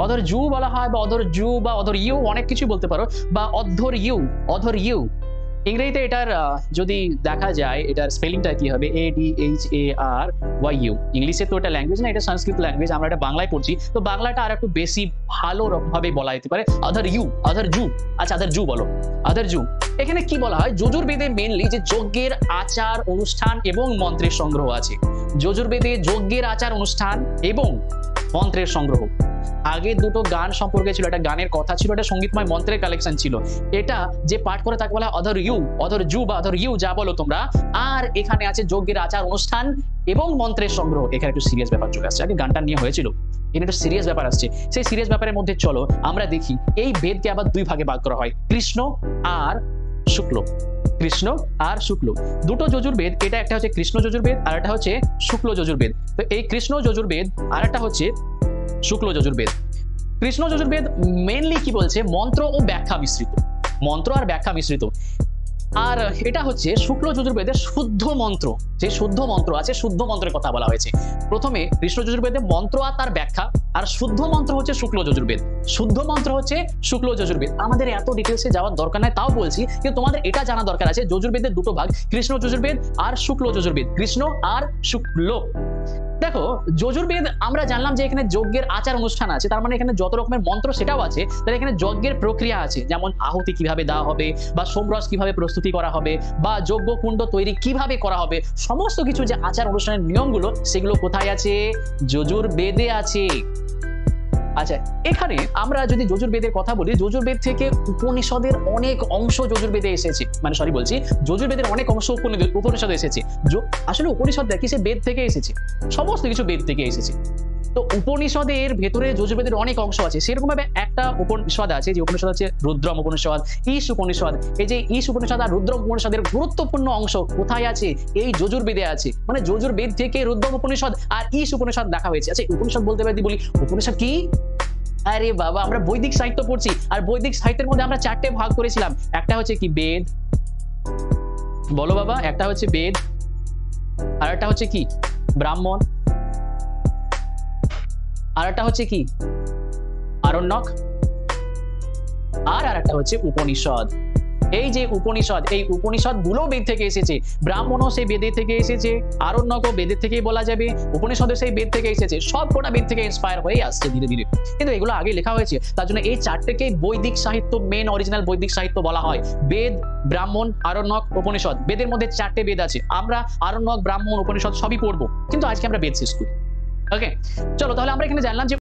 অধর জু বলা হয়, বা অধর জু বা অধর ইউ, অনেক কিছু বলতে পারো, বা অধর ইউ, অধর ইউ। ইংরেজিতে এটার যদি দেখা যায় এটার স্পেলিংটা কি হবে, ADHARYU। ইংলিশে তো এটা ল্যাঙ্গুয়েজ না, এটা সংস্কৃত ল্যাঙ্গুয়েজ, আমরা এটা বাংলায় পড়ছি, তো বাংলাটা আর একটু বেশি ভালো রকম ভাবে বলা যেতে পারে, অধর ইউ, অধর জু। আচ্ছা, অধর জু বলো, অধর জু। এখানে কি বলা হয়, যজুর্বেদে মেনলি যে যজ্ঞের আচার অনুষ্ঠান এবং মন্ত্রের সংগ্রহ আছে। যজুর্বেদে যজ্ঞের আচার অনুষ্ঠান এবং মন্ত্রের সংগ্রহ। আগে দুটো গান সম্পর্কে ছিল, একটা গানের কথা ছিল, এটা সঙ্গীতময় মন্ত্রের কালেকশন ছিল। এটা যে পাঠ করে তাকে বলা হয় অধর ইউ, অধর জু বা অধর ইউ, যা বলো তোমরা। আর এখানে আছে যজ্ঞের আচার অনুষ্ঠান এবং মন্ত্রের সংগ্রহ। এখানে একটু সিরিয়াস ব্যাপার চলে আসছে, আগে গানটা নিয়ে হয়েছিল, এখানে একটু সিরিয়াস ব্যাপার আসছে। সেই সিরিয়াস ব্যাপারের মধ্যে চলো আমরা দেখি, এই বেদকে আবার দুই ভাগে ভাগ করা হয়, কৃষ্ণ আর শুক্ল। কৃষ্ণ আর শুক্ল দুটো যজুর্বেদ, এটা একটা হচ্ছে কৃষ্ণ যজুর্বেদ আর একটা হচ্ছে শুক্ল যজুর্বেদ। তো এই কৃষ্ণ যজুর্বেদ আর একটা হচ্ছে শুক্ল যজুর্বেদ। কৃষ্ণ যজুর্বেদ মেনলি কি বলছে, মন্ত্র ও ব্যাখ্যা মিশ্রিত, মন্ত্র আর ব্যাখ্যা মিশ্রিত। আর এটা হচ্ছে শুক্ল যজুর্বেদের শুদ্ধ মন্ত্র, যে শুদ্ধ মন্ত্র আছে, শুদ্ধ মন্ত্রের কথা বলা হয়েছে। প্রথমে কৃষ্ণ যজুর্বেদে মন্ত্র আর তার ব্যাখ্যা, আর শুদ্ধ মন্ত্র হচ্ছে শুক্ল যজুর্বেদ, শুদ্ধ মন্ত্র হচ্ছে শুক্ল যজুর্বেদ। আমাদের এত ডিটেলসে যাওয়ার দরকার নাই, তাও বলছি, কিন্তু তোমাদের এটা জানা দরকার আছে, যজুর্বেদের দুটো ভাগ, কৃষ্ণ যজুর্বেদ আর শুক্ল যজুর্বেদ, কৃষ্ণ আর শুক্ল। দেখো, যজুর্বেদ আমরা জানলাম যে এখানে যজ্ঞের আচার অনুষ্ঠান আছে, তার মানে এখানে যত রকমের মন্ত্র সেটাও আছে, তাহলে এখানে যজ্ঞের প্রক্রিয়া আছে, যেমন আহুতি কিভাবে দেওয়া হবে, বা সোমরস কিভাবে প্রস্তুতি করা হবে, বা যজ্ঞ কুণ্ড তৈরি কিভাবে করা হবে, সমস্ত কিছু যে আচার অনুষ্ঠানের নিয়মগুলো, সেগুলো কোথায় আছে, যজুর্বেদে আছে। আচ্ছা, এখানে আমরা যদি যজুর্বেদের কথা বলি, যজুর্বেদ থেকে উপনিষদের অনেক অংশ যজুর্বেদে এসেছে, মানে সরি বলছি, যজুর্বেদের অনেক অংশ উপনিষদে এসেছে। আসলে উপনিষদ দেখি সে বেদ থেকে এসেছে, সমস্ত কিছু বেদ থেকে এসেছে। তো উপনিষদের ভেতরে যজুর্বেদের অনেক অংশ আছে। সেরকম ভাবে একটা উপনিষদ আছে, যে উপনিষদ আছে রুদ্রম উপনিষদ, ঈশ উপনিষদ। এই যে ঈশ উপনিষদ আর রুদ্রম উপনিষদের গুরুত্বপূর্ণ অংশ কোথায় আছে, এই যজুর্বেদে আছে। মানে যজুর্বেদ থেকে রুদ্রম উপনিষদ আর ঈশ উপনিষদ দেখা হয়েছে। আচ্ছা, উপনিষদ বলতে পারি বলি, উপনিষদ কি? আরে বাবা, আমরা বৈদিক সাহিত্য পড়ছি, আর বৈদিক সাহিত্যের মধ্যে আমরা চারটে ভাগ করেছিলাম। একটা হচ্ছে কি, বেদ, বলো বাবা, একটা হচ্ছে বেদ, আর একটা হচ্ছে কি, ব্রাহ্মণ, আর একটা হচ্ছে কি, আরণ্যক, আর একটা হচ্ছে উপনিষদ। এই যে উপনিষদ, এই উপনিষদ গুলো বেদ থেকে এসেছে, ব্রাহ্মণও সেই বেদের থেকে এসেছে, আরণ্যকও বেদের থেকেই বলা যাবে, উপনিষদও সেই বেদ থেকে এসেছে, সব কটা বেদ থেকে ইন্সপায়ার হয়ে আসছে ধীরে ধীরে। কিন্তু এগুলো আগে লেখা হয়েছে, তার জন্য এই চারটেকে বৈদিক সাহিত্য, মেন অরিজিনাল বৈদিক সাহিত্য বলা হয়। বেদ, ব্রাহ্মণ, আরণ্যক, উপনিষদ। বেদের মধ্যে চারটে বেদ আছে, আমরা আরণ্যক, ব্রাহ্মণ, উপনিষদ সবই পড়বো, কিন্তু আজকে আমরা বেদ শেষ করি। ওকে, চলো তাহলে আমরা এখানে জানলাম যে